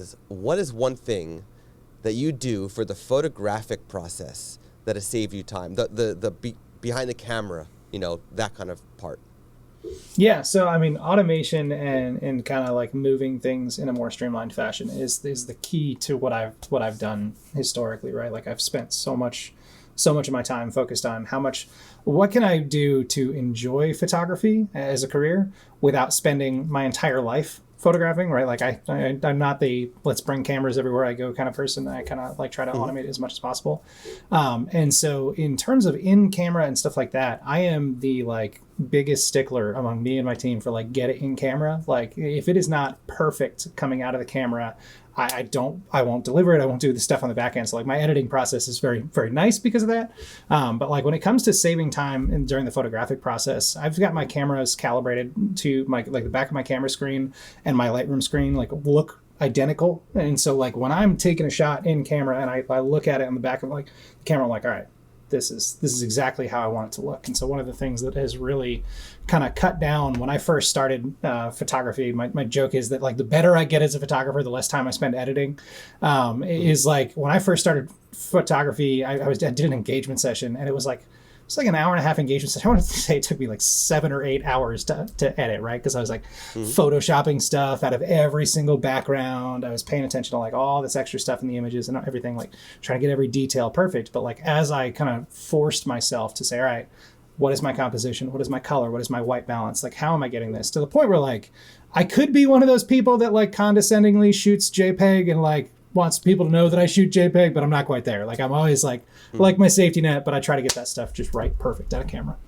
is, what is one thing that you do for the photographic process that has saved you time? Behind the camera, that kind of part. Yeah, so I mean, automation and kind of like moving things in a more streamlined fashion is the key to what I've done historically, right? Like I've spent so much of my time focused on what can I do to enjoy photography as a career without spending my entire life photographing, right? Like I'm not the let's bring cameras everywhere I go kind of person. I kind of like try to automate it as much as possible. And so in terms of in camera and stuff like that, I am the like biggest stickler among me and my team for like get it in camera. Like if it is not perfect coming out of the camera, I won't deliver it. I won't do the stuff on the back end. So like my editing process is very, very nice because of that. But like when it comes to saving time during the photographic process, I've got my cameras calibrated to like the back of my camera screen and my Lightroom screen like look identical. And so like when I'm taking a shot in camera and I look at it on the back of like the camera, I'm like, all right, this is exactly how I want it to look. And so one of the things that has really kind of cut down when I first started photography, my joke is that like the better I get as a photographer, the less time I spend editing. Is like when I first started photography, I did an engagement session and it's like an hour and a half engagement session. I want to say it took me like 7 or 8 hours to edit, right? Because I was like photoshopping stuff out of every single background. I was paying attention to like all this extra stuff in the images and everything, like trying to get every detail perfect. But like as I kind of forced myself to say, all right, what is my composition? What is my color? What is my white balance? Like, how am I getting this? To the point where like I could be one of those people that like condescendingly shoots JPEG and like wants people to know that I shoot JPEG, but I'm not quite there. Like I'm always like my safety net, but I try to get that stuff just right, perfect out of camera.